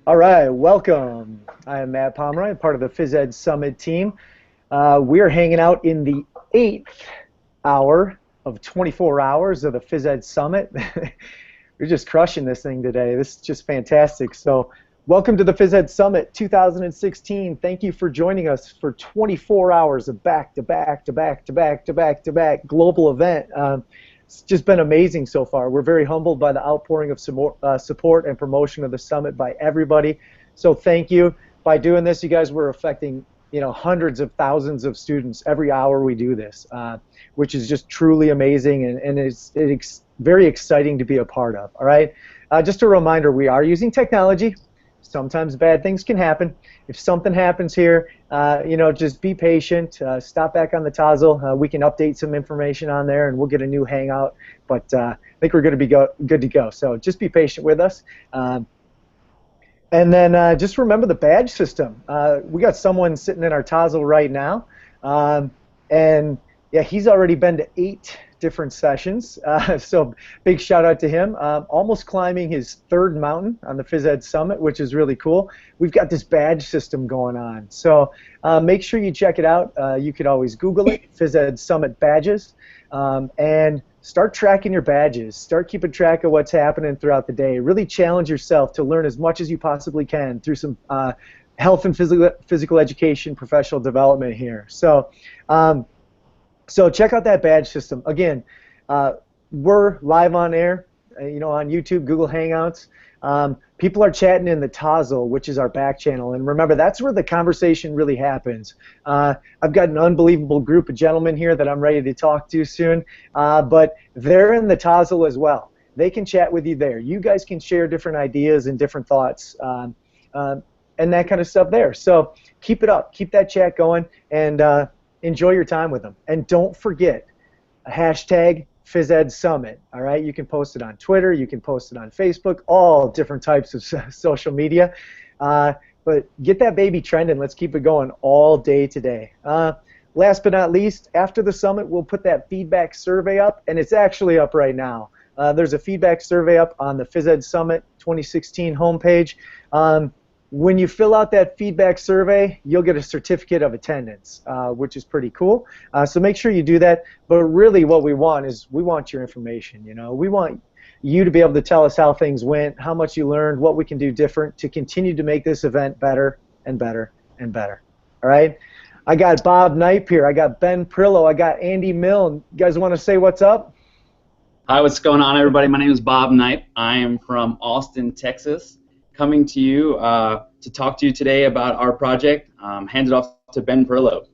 All right, welcome. I am Matt Pomeroy, part of the Phys Ed Summit team. We're hanging out in the 8th hour of 24 hours of the Phys Ed Summit. We're just crushing this thing today. This is just fantastic. So, welcome to the Phys Ed Summit 2016. Thank you for joining us for 24 hours of back-to-back-to-back-to-back-to-back-to-back global event. It's just been amazing so far. We're very humbled by the outpouring of support and promotion of the summit by everybody. So thank you. By doing this, you guys were affecting hundreds of thousands of students every hour we do this, which is just truly amazing, and it's very exciting to be a part of. All right. Just a reminder: we are using technology. Sometimes bad things can happen. If something happens here, just be patient. Stop back on the Tozzle. We can update some information on there, and we'll get a new Hangout. But I think we're going to be good to go. So just be patient with us. And then just remember the badge system. We got someone sitting in our Tozzle right now. And yeah, he's already been to 8 different sessions, so big shout out to him. Almost climbing his 3rd mountain on the Phys Ed Summit, which is really cool. We've got this badge system going on, so make sure you check it out. You could always Google it, Phys Ed Summit badges, and start tracking your badges. Start keeping track of what's happening throughout the day. Really challenge yourself to learn as much as you possibly can through some health and physical education, professional development here. So check out that badge system. Again, we're live on air, on YouTube, Google Hangouts. People are chatting in the Tozzle, which is our back channel. And remember, that's where the conversation really happens. I've got an unbelievable group of gentlemen here that I'm ready to talk to soon. But they're in the Tozzle as well. They can chat with you there. You guys can share different ideas and different thoughts and that kind of stuff there. So keep it up. Keep that chat going. And enjoy your time with them. And don't forget, hashtag PhysEdSummit. All right, you can post it on Twitter, you can post it on Facebook, all different types of social media. But get that baby trending. Let's keep it going all day today. Last but not least, after the summit, we'll put that feedback survey up, and it's actually up right now. There's a feedback survey up on the Phys Ed Summit 2016 homepage. When you fill out that feedback survey, you'll get a certificate of attendance, which is pretty cool. So make sure you do that. But really what we want is we want your information. We want you to be able to tell us how things went, how much you learned, what we can do different to continue to make this event better and better and better. All right? I got Bob Knipe here. I got Ben Pirillo. I got Andy Milne. You guys want to say what's up? Hi, what's going on, everybody? My name is Bob Knipe. I am from Austin, Texas, coming to you to talk to you today about our project. Hand it off to Ben Pirillo.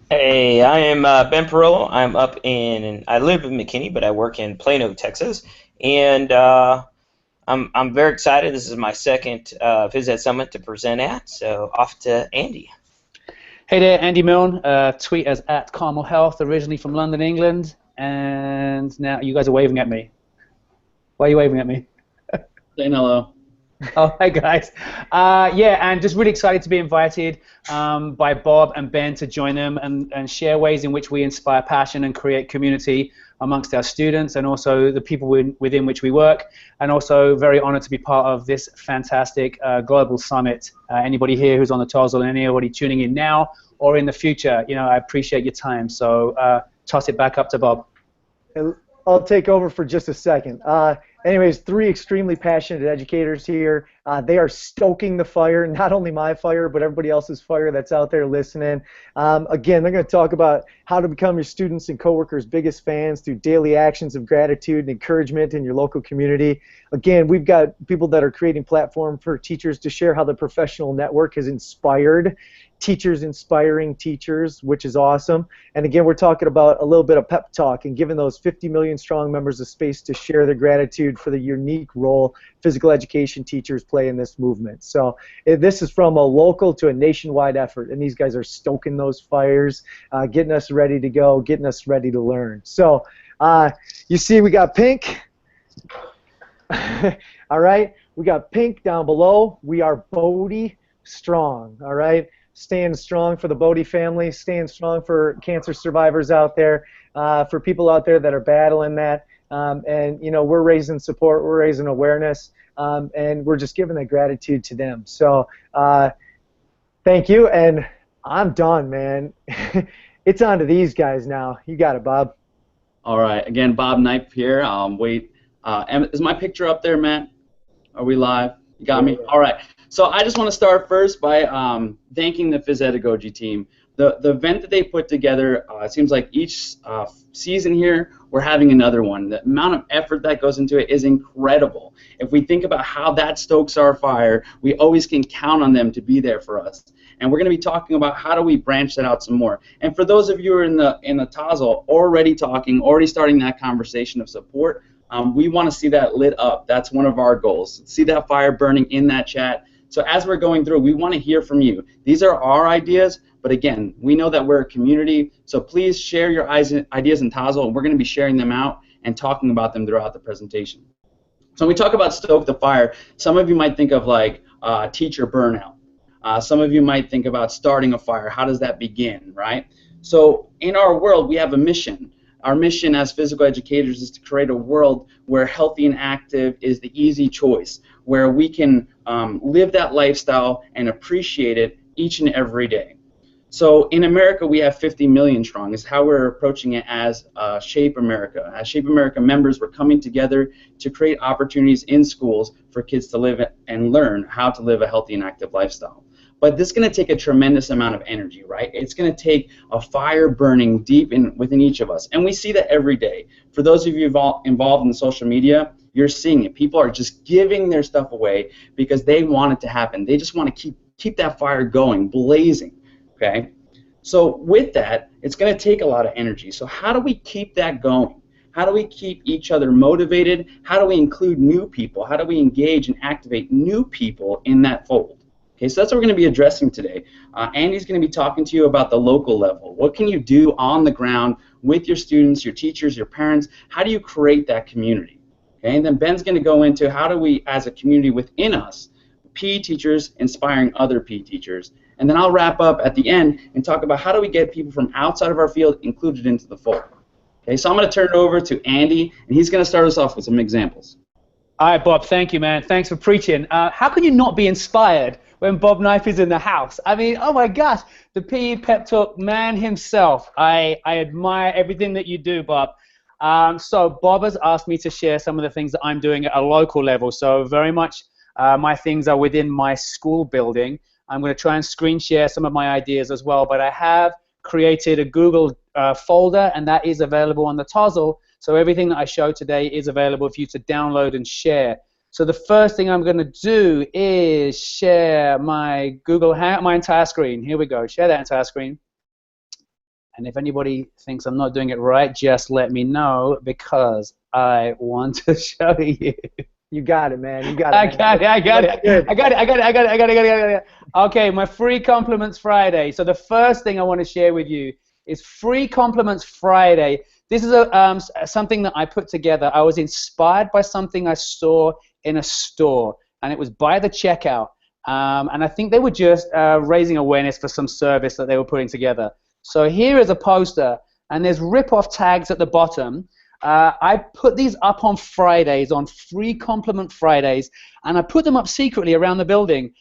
Hey, I am Ben Pirillo. I live in McKinney, but I work in Plano, Texas, and I'm very excited. This is my second Phys Ed Summit to present at, so off to Andy. Hey there, Andy Milne. Tweet as @CarmelHealth, originally from London, England, and now you guys are waving at me. Why are you waving at me? Saying hello. Oh, hi guys. Yeah, and just really excited to be invited by Bob and Ben to join them and share ways in which we inspire passion and create community amongst our students and also the people within which we work, and also very honored to be part of this fantastic global summit. Anybody here who's on the Tozzle and anybody tuning in now or in the future, I appreciate your time. So toss it back up to Bob. I'll take over for just a second. Anyways, 3 extremely passionate educators here. They are stoking the fire, not only my fire, but everybody else's fire that's out there listening. Again, they're going to talk about how to become your students and coworkers' biggest fans through daily actions of gratitude and encouragement in your local community. Again, we've got people that are creating platforms for teachers to share how the professional network has inspired teachers inspiring teachers, which is awesome. And again, we're talking about a little bit of pep talk and giving those 50 million strong members a space to share their gratitude for the unique role physical education teachers play in this movement. So this is from a local to a nationwide effort, and these guys are stoking those fires, getting us ready to go, getting us ready to learn. So you see we got pink. All right, we got pink down below. We are Bodhi strong, all right? Staying strong for the Bodhi family, staying strong for cancer survivors out there, for people out there that are battling that. and we're raising support, we're raising awareness, and we're just giving that gratitude to them. So thank you, and I'm done, man. It's on to these guys now. You got it, Bob. All right. Again, Bob Knipe here. Wait, is my picture up there, Matt? Are we live? You got me? All right. So I just want to start first by thanking the Phys-Edagogy team. The event that they put together, it seems like each season here, we're having another one. The amount of effort that goes into it is incredible. If we think about how that stokes our fire, we always can count on them to be there for us. And we're going to be talking about how do we branch that out some more. And for those of you who are in the Tassel, already starting that conversation of support, we want to see that lit up. That's one of our goals. See that fire burning in that chat. So as we're going through, we want to hear from you. These are our ideas, but again, we know that we're a community, so please share your ideas in Tassel, and we're going to be sharing them out and talking about them throughout the presentation. So when we talk about Stoke the Fire, some of you might think of like teacher burnout. Some of you might think about starting a fire. How does that begin, right? So in our world, we have a mission. Our mission as physical educators is to create a world where healthy and active is the easy choice, where we can live that lifestyle and appreciate it each and every day. So in America, we have 50 million strong. Is how we're approaching it as Shape America. As Shape America members, we're coming together to create opportunities in schools for kids to live and learn how to live a healthy and active lifestyle. But this is going to take a tremendous amount of energy, right? It's going to take a fire burning deep within each of us. And we see that every day. For those of you involved in social media, you're seeing it. People are just giving their stuff away because they want it to happen. They just want to keep that fire going, blazing, okay? So with that, it's going to take a lot of energy. So how do we keep that going? How do we keep each other motivated? How do we include new people? How do we engage and activate new people in that fold? Okay, so that's what we're going to be addressing today. Andy's going to be talking to you about the local level. What can you do on the ground with your students, your teachers, your parents? How do you create that community? Okay, and then Ben's going to go into how do we, as a community within us, PE teachers inspiring other PE teachers. And then I'll wrap up at the end and talk about how do we get people from outside of our field included into the fold. Okay, so I'm going to turn it over to Andy, and he's going to start us off with some examples. All right, Bob, thank you, man. Thanks for preaching. How can you not be inspired when Bob Knipe is in the house? I mean, oh my gosh, the PE Pep Talk man himself. I admire everything that you do, Bob. So Bob has asked me to share some of the things that I'm doing at a local level. So very much my things are within my school building. I'm going to try and screen share some of my ideas as well, but I have created a Google folder, and that is available on the Tassel. So everything that I show today is available for you to download and share. So the first thing I'm going to do is share my my entire screen. Here we go. Share that entire screen. And if anybody thinks I'm not doing it right, just let me know because I want to show you. You got it, man. You got it. I got it. Okay, my free compliments Friday. So the first thing I want to share with you is free compliments Friday. This is something that I put together. I was inspired by something I saw in a store, and it was by the checkout. And I think they were just raising awareness for some service that they were putting together. So here is a poster, and there's rip-off tags at the bottom. I put these up on Fridays, on free compliment Fridays, and I put them up secretly around the building.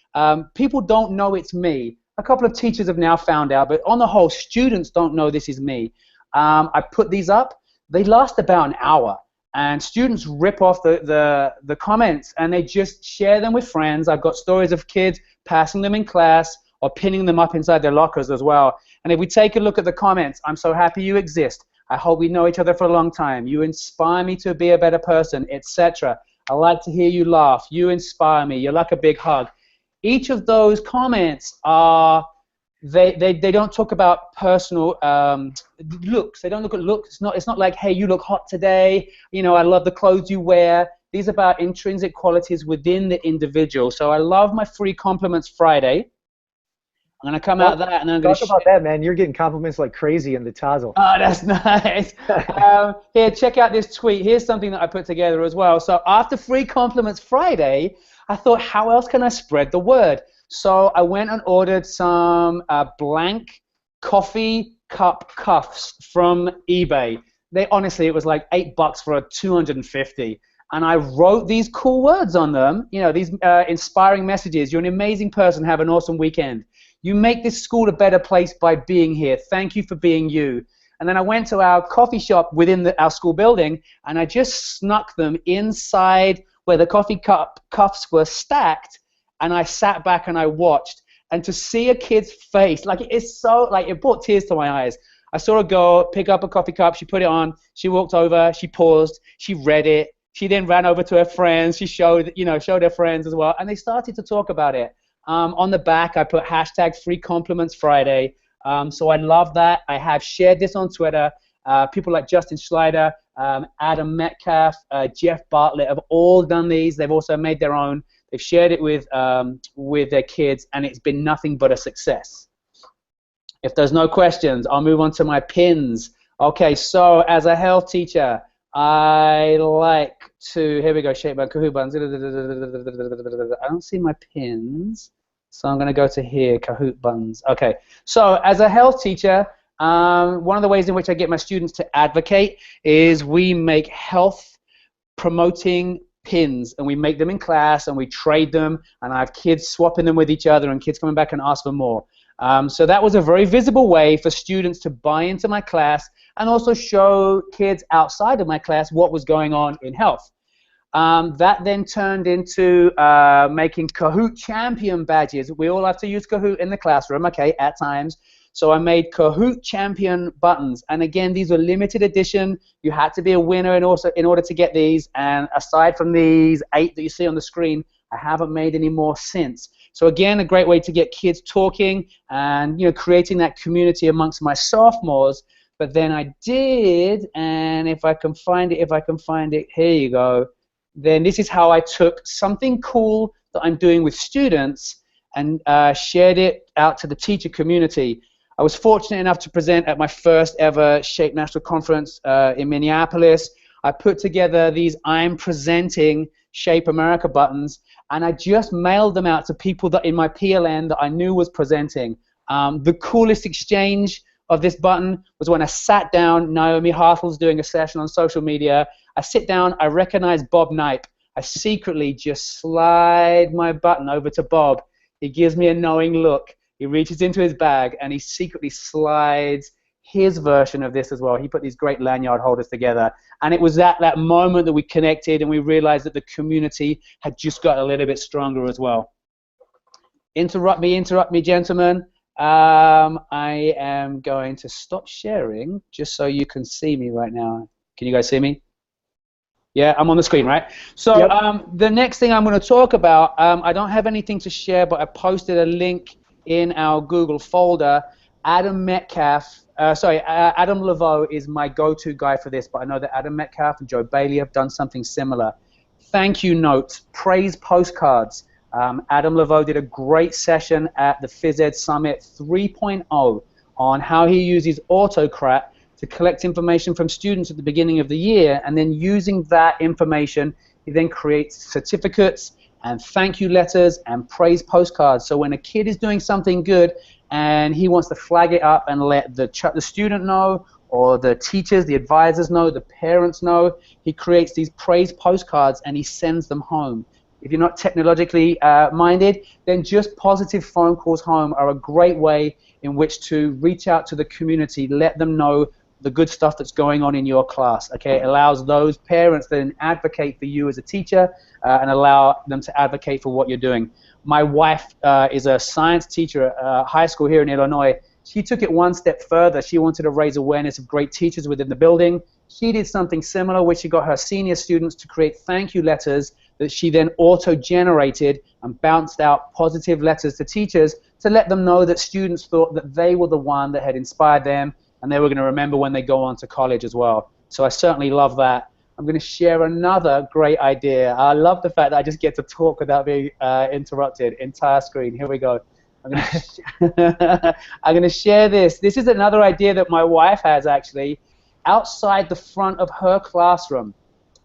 People don't know it's me. A couple of teachers have now found out, but on the whole, students don't know this is me. I put these up. They last about an hour, and students rip off the comments, and they just share them with friends. I've got stories of kids passing them in class or pinning them up inside their lockers as well. And if we take a look at the comments, I'm so happy you exist. I hope we know each other for a long time. You inspire me to be a better person, etc. I like to hear you laugh. You inspire me. You're like a big hug. Each of those comments are, they don't talk about personal looks. They don't look at looks. It's not like, hey, you look hot today. You know, I love the clothes you wear. These are about intrinsic qualities within the individual. So I love my free compliments Friday. I'm going to come out of that, and then I'm going to talk about that, man. You're getting compliments like crazy in the Tassel. Oh, that's nice. Here, check out this tweet. Here's something that I put together as well. So after Free Compliments Friday, I thought, how else can I spread the word? So I went and ordered some blank coffee cup cuffs from eBay. honestly, it was like $8 for a 250. And I wrote these cool words on them, these inspiring messages. You're an amazing person. Have an awesome weekend. You make this school a better place by being here. Thank you for being you. And then I went to our coffee shop within our school building, and I just snuck them inside where the coffee cups were stacked, and I sat back and I watched. And to see a kid's face, it brought tears to my eyes. I saw a girl pick up a coffee cup. She put it on. She walked over. She paused. She read it. She then ran over to her friends. She showed her friends as well, and they started to talk about it. On the back, I put #FreeComplimentsFriday. So I love that. I have shared this on Twitter. People like Justin Schleider, Adam Metcalf, Jeff Bartlett have all done these. They've also made their own. They've shared it with their kids, and it's been nothing but a success. If there's no questions, I'll move on to my pins. Okay, so as a health teacher, I like to, here we go, shape by Kahoot buttons. I don't see my pins, so I'm going to go to here, Kahoot buttons. Okay, so as a health teacher, one of the ways in which I get my students to advocate is we make health promoting pins, and we make them in class, and we trade them, and I have kids swapping them with each other, and kids coming back and ask for more. So that was a very visible way for students to buy into my class and also show kids outside of my class what was going on in health. That then turned into making Kahoot champion badges. We all have to use Kahoot in the classroom, okay, at times. So I made Kahoot champion buttons. And again, these were limited edition. You had to be a winner in order to get these. And aside from these 8 that you see on the screen, I haven't made any more since. So again, a great way to get kids talking and creating that community amongst my sophomores. But then I did, and if I can find it, here you go. Then this is how I took something cool that I'm doing with students and shared it out to the teacher community. I was fortunate enough to present at my first ever SHAPE National Conference in Minneapolis. I put together these I'm presenting SHAPE America buttons, and I just mailed them out to people that in my PLN that I knew was presenting. The coolest exchange of this button was when I sat down. Naomi Hartle's doing a session on social media. I sit down, I recognize Bob Knipe. I secretly just slide my button over to Bob. He gives me a knowing look. He reaches into his bag and he secretly slides his version of this as well. He put these great lanyard holders together. And it was at that moment that we connected and we realized that the community had just got a little bit stronger as well. Interrupt me, gentlemen. I am going to stop sharing just so you can see me right now. Can you guys see me? Yeah, I'm on the screen, right? So yep. The next thing I'm going to talk about, I don't have anything to share, but I posted a link in our Google folder. Adam Laveau is my go-to guy for this, but I know that Adam Metcalf and Joe Bailey have done something similar. Thank you notes, praise postcards. Adam Laveau did a great session at the Phys Ed Summit 3.0 on how he uses Autocrat to collect information from students at the beginning of the year, and then using that information, he then creates certificates and thank you letters and praise postcards. So when a kid is doing something good and he wants to flag it up and let the student know, or the teachers, the advisors know, the parents know, he creates these praise postcards and he sends them home. If you're not technologically minded, then just positive phone calls home are a great way in which to reach out to the community, let them know the good stuff that's going on in your class. Okay, it allows those parents then advocate for you as a teacher and allow them to advocate for what you're doing. My wife is a science teacher at high school here in Illinois. She took it one step further. She wanted to raise awareness of great teachers within the building. She did something similar where she got her senior students to create thank you letters that she then auto-generated and bounced out positive letters to teachers to let them know that students thought that they were the one that had inspired them and they were going to remember when they go on to college as well. So I certainly love that. I'm going to share another great idea. I love the fact that I just get to talk without being interrupted. Entire screen. Here we go. I'm going to share this. This is another idea that my wife has actually outside the front of her classroom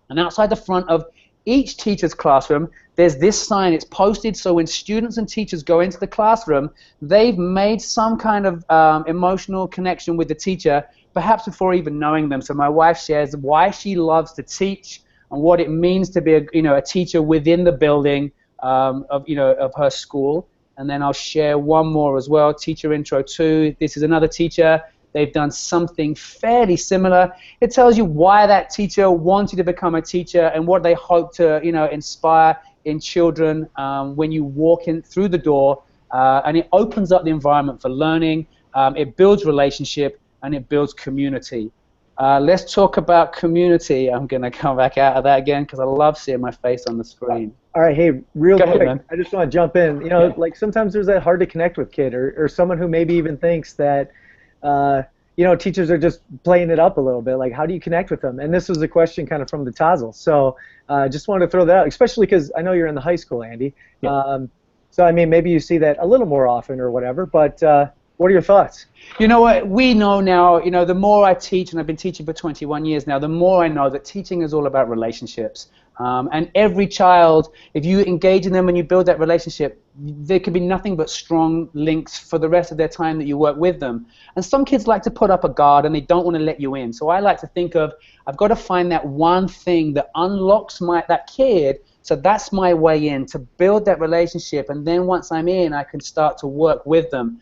and outside the front of each teacher's classroom, there's this sign. It's posted so when students and teachers go into the classroom, they've made some kind of emotional connection with the teacher, perhaps before even knowing them. So my wife shares why she loves to teach and what it means to be a teacher within the building of her school. And then I'll share one more as well, teacher intro 2. This is another teacher. They've done something fairly similar. It tells you why that teacher wanted to become a teacher and what they hope to, inspire in children when you walk in through the door. And it opens up the environment for learning. It builds relationship and it builds community. Let's talk about community. I'm going to come back out of that again because I love seeing my face on the screen. All right, hey, real quick, ahead, I just want to jump in. Like sometimes there's that hard to connect with kid or someone who maybe even thinks that teachers are just playing it up a little bit. Like, how do you connect with them? And this was a question kind of from the Tazzle. So just wanted to throw that out, especially because I know you're in the high school, Andy. Yeah. So, I mean, maybe you see that a little more often or whatever, but what are your thoughts? You know what? We know now, the more I teach, and I've been teaching for 21 years now, the more I know that teaching is all about relationships. And every child, if you engage in them and you build that relationship, there can be nothing but strong links for the rest of their time that you work with them. And some kids like to put up a guard and they don't want to let you in. So I like to think of, I've got to find that one thing that unlocks that kid. So that's my way in, to build that relationship. And then once I'm in, I can start to work with them.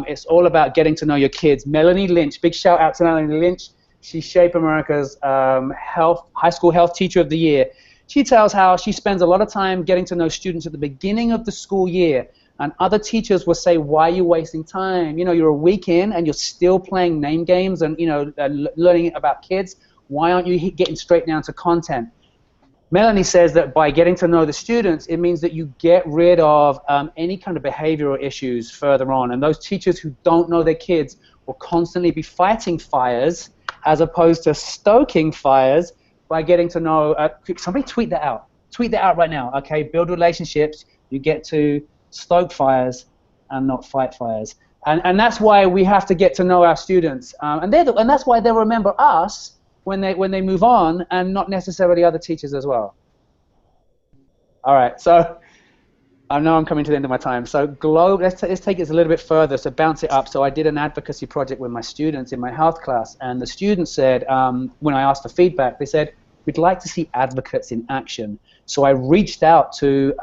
It's all about getting to know your kids. Melanie Lynch, big shout out to Melanie Lynch. She's Shape America's high school health teacher of the year. She tells how she spends a lot of time getting to know students at the beginning of the school year, and other teachers will say, why are you wasting time? You're a week in and you're still playing name games and learning about kids. Why aren't you getting straight down to content? Melanie says that by getting to know the students, it means that you get rid of any kind of behavioral issues further on, and those teachers who don't know their kids will constantly be fighting fires as opposed to stoking fires by getting to know. Somebody tweet that out. Tweet that out right now. Okay, build relationships. You get to stoke fires and not fight fires. And that's why we have to get to know our students. And that's why they'll remember us when they move on, and not necessarily other teachers as well. All right, so I know I'm coming to the end of my time. So let's take it a little bit further, so bounce it up. So I did an advocacy project with my students in my health class, and the students said, when I asked for feedback, they said, we'd like to see advocates in action. So I reached out to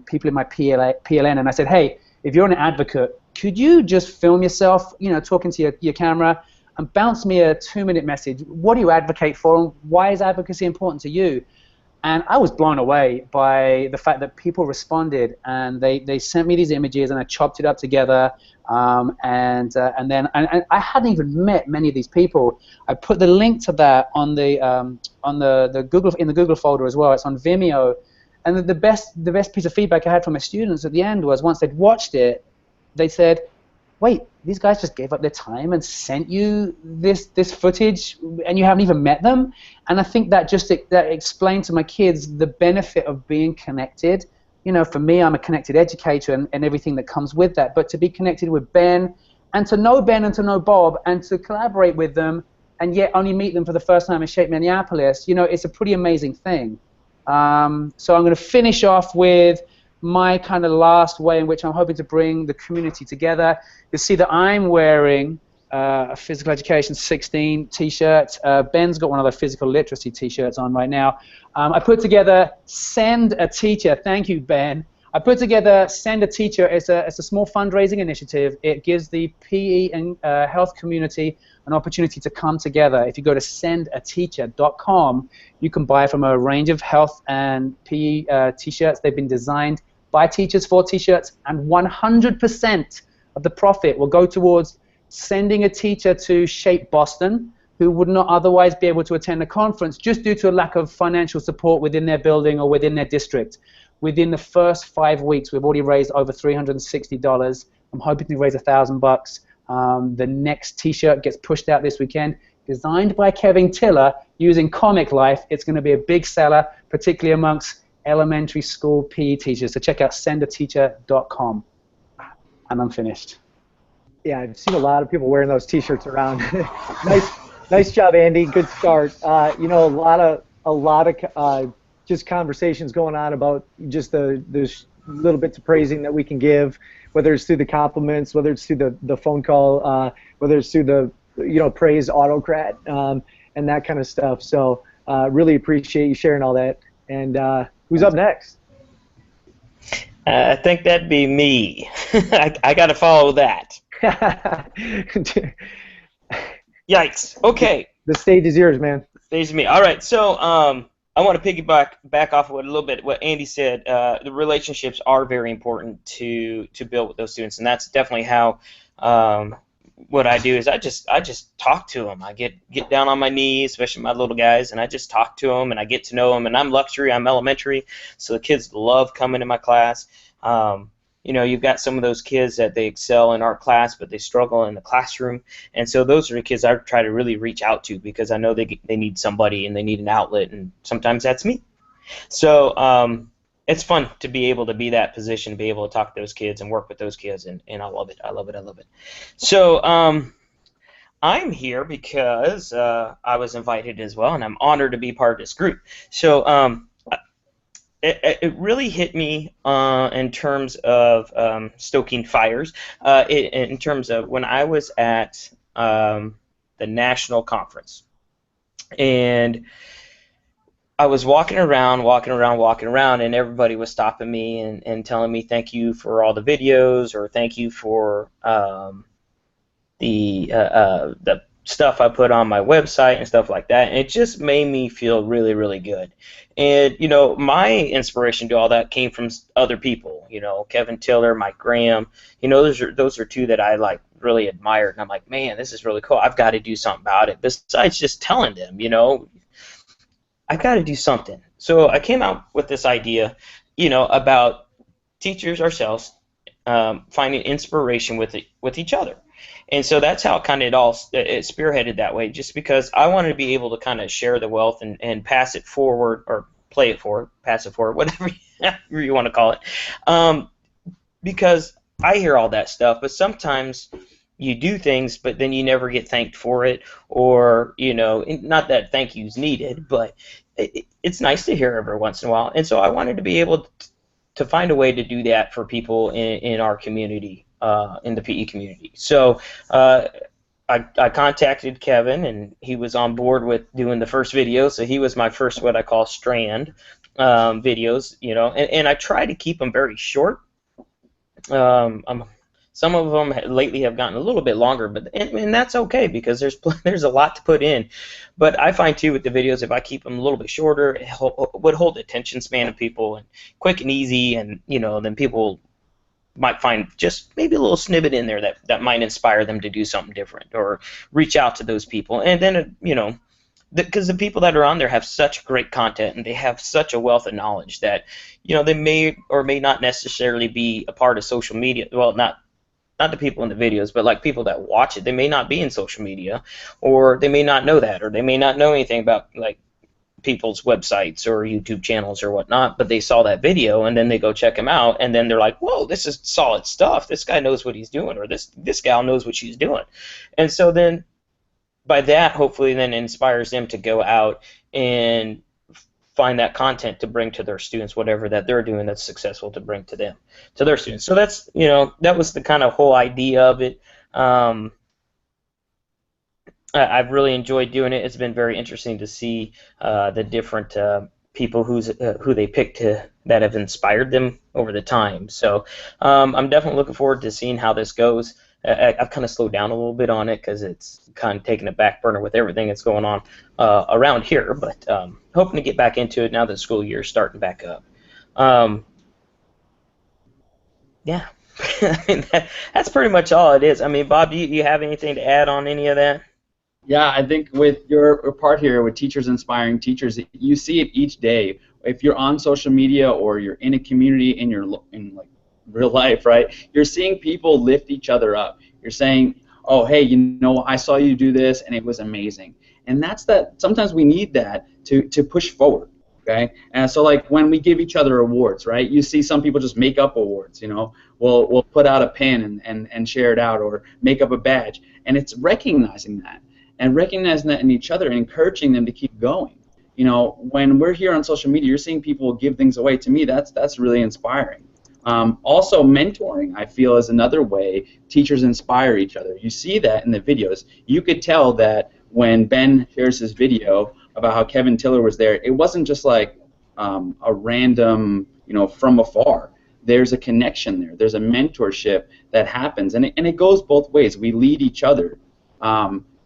people in my PLN, and I said, hey, if you're an advocate, could you just film yourself, talking to your camera, and bounce me a 2-minute message? What do you advocate for, and why is advocacy important to you? And I was blown away by the fact that people responded, and they sent me these images, and I chopped it up together. And then I hadn't even met many of these people. I put the link to that on the Google folder as well. It's on Vimeo. And the best piece of feedback I had from my students at the end was, once they'd watched it, they said, wait, these guys just gave up their time and sent you this footage, and you haven't even met them? And I think that explained to my kids the benefit of being connected. For me, I'm a connected educator and everything that comes with that. But to be connected with Ben, and to know Ben and to know Bob, and to collaborate with them, and yet only meet them for the first time in Shape Minneapolis, it's a pretty amazing thing. So I'm going to finish off with my kind of last way in which I'm hoping to bring the community together. You'll see that I'm wearing a Physical Education 16 t-shirt. Ben's got one of the Physical Literacy t-shirts on right now. I put together Send a Teacher. Thank you, Ben. I put together Send a Teacher. It's a small fundraising initiative. It gives the PE and health community an opportunity to come together. If you go to sendateacher.com, you can buy from a range of health and PE t-shirts. They've been designed by teachers for t-shirts, and 100% of the profit will go towards sending a teacher to Shape Boston who would not otherwise be able to attend a conference just due to a lack of financial support within their building or within their district. Within the first 5 weeks, we've already raised over $360. I'm hoping to raise $1,000. The next t-shirt gets pushed out this weekend, designed by Kevin Tiller using Comic Life. It's going to be a big seller, particularly amongst elementary school PE teachers. So check out sendateacher.com. And I'm finished. Yeah, I've seen a lot of people wearing those t-shirts around. Nice job, Andy. Good start. A lot of just conversations going on about just the little bits of praising that we can give, whether it's through the compliments, whether it's through the phone call, whether it's through the praise autocrat, and that kind of stuff. So really appreciate you sharing all that. And who's up next? I think that'd be me. I got to follow that. Yikes. Okay. The stage is yours, man. The stage is me. All right. So I want to piggyback off of a little bit what Andy said. The relationships are very important to build with those students, and that's definitely how what I do is I just talk to them. I get down on my knees, especially my little guys, and I just talk to them and I get to know them. And I'm luxury, I'm elementary, so the kids love coming to my class. You've got some of those kids that they excel in art class, but they struggle in the classroom. And so those are the kids I try to really reach out to because I know they need somebody and they need an outlet, and sometimes that's me. So it's fun to be able to be that position, to be able to talk to those kids and work with those kids, and I love it. I love it. I love it. So I'm here because I was invited as well, and I'm honored to be part of this group. So it really hit me in terms of stoking fires, in terms of when I was at the national conference. And I was walking around, and everybody was stopping me and telling me thank you for all the videos, or thank you for the stuff I put on my website and stuff like that. And it just made me feel really, really good. And my inspiration to all that came from other people. Kevin Tiller, Mike Graham. Those are two that I really admired. And I'm like, man, this is really cool. I've got to do something about it. Besides just telling them, I've got to do something. So I came out with this idea, about teachers ourselves finding inspiration with each other. And so that's how kind of it spearheaded that way, just because I wanted to be able to kind of share the wealth and pass it forward, or play it forward, pass it forward, whatever you want to call it. Because I hear all that stuff, but sometimes you do things, but then you never get thanked for it, or, not that thank you's needed, but it's nice to hear every once in a while. And so I wanted to be able to find a way to do that for people in our community, in the PE community. So I contacted Kevin, and he was on board with doing the first video, so he was my first what I call strand videos, and I try to keep them very short. Some of them lately have gotten a little bit longer, and that's okay because there's a lot to put in. But I find too with the videos, if I keep them a little bit shorter, it would hold the attention span of people, and quick and easy, and then people might find just maybe a little snippet in there that might inspire them to do something different or reach out to those people. And then because the people that are on there have such great content and they have such a wealth of knowledge that they may or may not necessarily be a part of social media. Well, not the people in the videos, but people that watch it, they may not be in social media, or they may not know that, or they may not know anything about people's websites or YouTube channels or whatnot, but they saw that video and then they go check him out, and then they're like, whoa, this is solid stuff. This guy knows what he's doing, or this gal knows what she's doing. And so then by that, hopefully then inspires them to go out and find that content to bring to their students, whatever that they're doing that's successful, to bring to them, to their students. So that's, that was the kind of whole idea of it. I've really enjoyed doing it. It's been very interesting to see the different people who they picked that have inspired them over the time. So I'm definitely looking forward to seeing how this goes. I've kind of slowed down a little bit on it because it's kind of taken a back burner with everything that's going on around here, but hoping to get back into it now that the school year is starting back up. Yeah, I mean, that's pretty much all it is. I mean, Bob, do you have anything to add on any of that? Yeah, I think with your part here with Teachers Inspiring Teachers, you see it each day. If you're on social media or you're in a community in real life, right? You're seeing people lift each other up. You're saying, "Oh, hey, I saw you do this and it was amazing." And that's that. Sometimes we need that to push forward. Okay, and so when we give each other awards, right? You see some people just make up awards. We'll put out a pin and share it out, or make up a badge, and it's recognizing that. And recognizing that in each other and encouraging them to keep going. You know, when we're here on social media, you're seeing people give things away. To me, that's really inspiring. Also, mentoring, I feel, is another way teachers inspire each other. You see that in the videos. You could tell that when Ben shares his video about how Kevin Tiller was there, it wasn't just like a random, you know, from afar. There's a connection there. There's a mentorship that happens, and it goes both ways. We lead each other.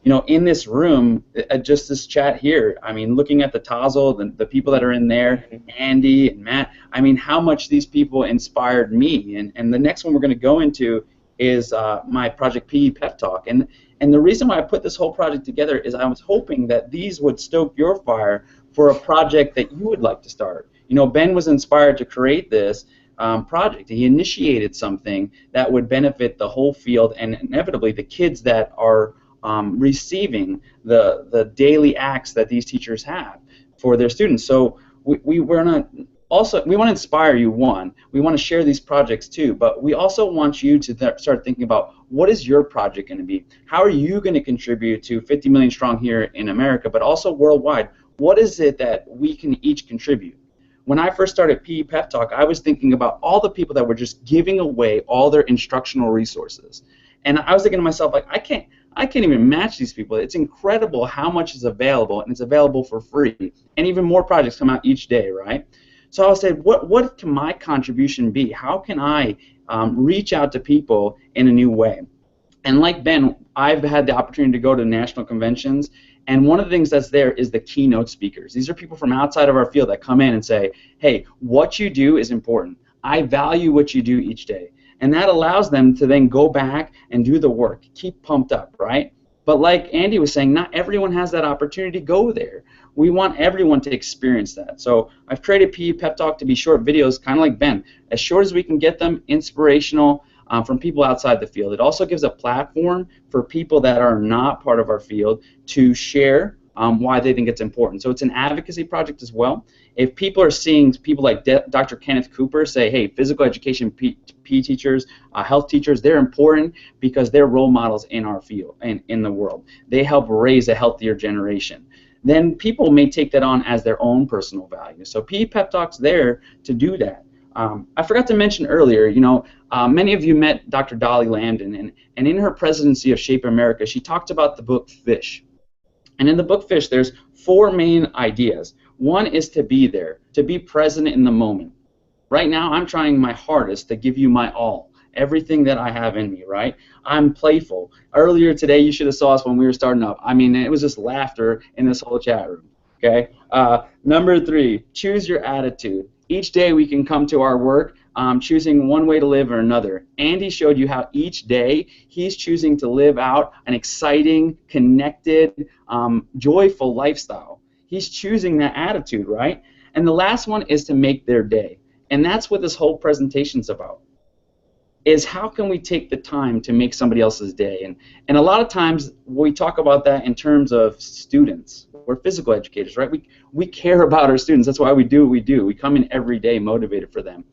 You know, in this room, just this chat here, I mean, looking at the Tazzle, the people that are in there, Andy and Matt, I mean, how much these people inspired me. And the next one we're going to go into is my project PEPEPTalk. And the reason why I put this whole project together is I was hoping that these would stoke your fire for a project that you would like to start. You know, Ben was inspired to create this project. He initiated something that would benefit the whole field and inevitably the kids that are receiving the daily acts that these teachers have for their students. So we want to inspire you. One, we want to share these projects too, but we also want you to start thinking about what is your project going to be? How are you going to contribute to 50 million strong here in America, but also worldwide? What is it that we can each contribute? When I first started PEPEPTalk, I was thinking about all the people that were just giving away all their instructional resources. And I was thinking to myself, like, I can't even match these people. It's incredible how much is available, and it's available for free. And even more projects come out each day, right? So I said, what can my contribution be? How can I reach out to people in a new way? And like Ben, I've had the opportunity to go to national conventions, and one of the things that's there is the keynote speakers. These are people from outside of our field that come in and say, hey, what you do is important. I value what you do each day. And that allows them to then go back and do the work, keep pumped up, right? But like Andy was saying, not everyone has that opportunity to go there. We want everyone to experience that. So I've created PEPEPTalk to be short videos, kind of like Ben, as short as we can get them, inspirational, from people outside the field. It also gives a platform for people that are not part of our field to share why they think it's important. So it's an advocacy project as well. If people are seeing people like Dr. Kenneth Cooper say, hey, physical education PE teachers, health teachers, they're important because they're role models in our field and in the world. They help raise a healthier generation. Then people may take that on as their own personal value. So PEPEPTalk's there to do that. I forgot to mention earlier, you know, many of you met Dr. Dolly Lambden, and in her presidency of Shape America, she talked about the book Fish. And in the book Fish, there's 4 main ideas. One is to be there, to be present in the moment. Right now, I'm trying my hardest to give you my all, everything that I have in me, right? I'm playful. Earlier today, you should have saw us when we were starting up. I mean, it was just laughter in this whole chat room, okay? Number 3, choose your attitude. Each day we can come to our work choosing one way to live or another. Andy showed you how each day he's choosing to live out an exciting, connected, joyful lifestyle. He's choosing that attitude, right? And the last one is to make their day. And that's what this whole presentation's about, is how can we take the time to make somebody else's day. And a lot of times we talk about that in terms of students. We're physical educators, right? We care about our students. That's why we do what we do. We come in every day motivated for them.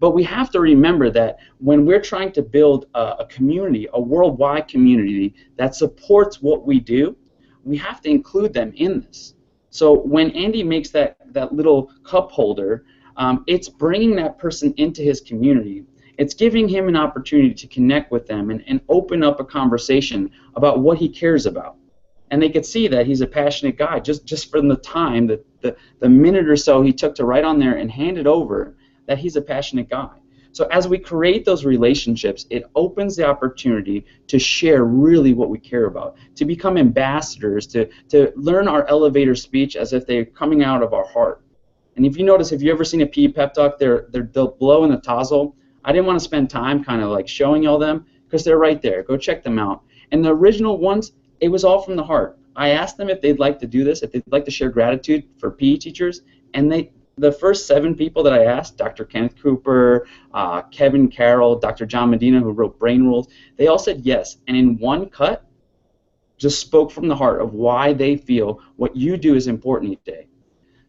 But we have to remember that when we're trying to build a community, a worldwide community that supports what we do, we have to include them in this. So when Andy makes that little cup holder, it's bringing that person into his community. It's giving him an opportunity to connect with them and open up a conversation about what he cares about. And they could see that he's a passionate guy just from the time, the minute or so he took to write on there and hand it over, that he's a passionate guy. So as we create those relationships, it opens the opportunity to share really what we care about, to become ambassadors, to learn our elevator speech as if they're coming out of our heart. And if you notice, if you ever seen a PEPEPTalk, they're below in the Tazzle. I didn't want to spend time kind of like showing all them because they're right there. Go check them out. And the original ones, it was all from the heart. I asked them if they'd like to do this, if they'd like to share gratitude for PE teachers, and the first 7 people that I asked, Dr. Kenneth Cooper, Kevin Carroll, Dr. John Medina, who wrote Brain Rules, they all said yes. And in one cut, just spoke from the heart of why they feel what you do is important each day.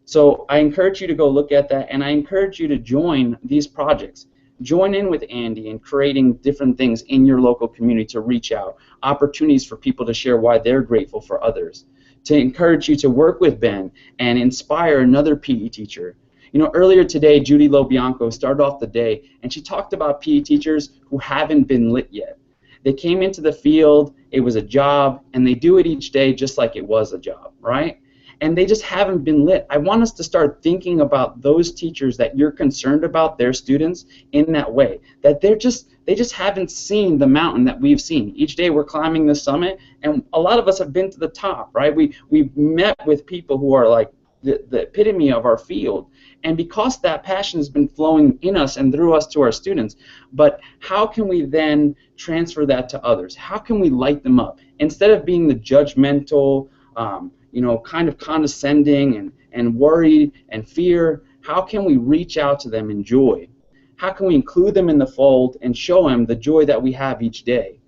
So I encourage you to go look at that, and I encourage you to join these projects. Join in with Andy in creating different things in your local community to reach out, opportunities for people to share why they're grateful for others. to encourage you to work with Ben and inspire another PE teacher. You know, earlier today, Judy Lobianco started off the day, and she talked about PE teachers who haven't been lit yet. They came into the field, it was a job, and they do it each day just like it was a job, right? And they just haven't been lit. I want us to start thinking about those teachers that you're concerned about their students in that way, that they just haven't seen the mountain that we've seen. Each day we're climbing the summit, and a lot of us have been to the top, right? We've met with people who are like the epitome of our field, and because that passion has been flowing in us and through us to our students, but how can we then transfer that to others? How can we light them up? Instead of being the judgmental, you know, kind of condescending and worried and fear, how can we reach out to them in joy? How can we include them in the fold and show them the joy that we have each day?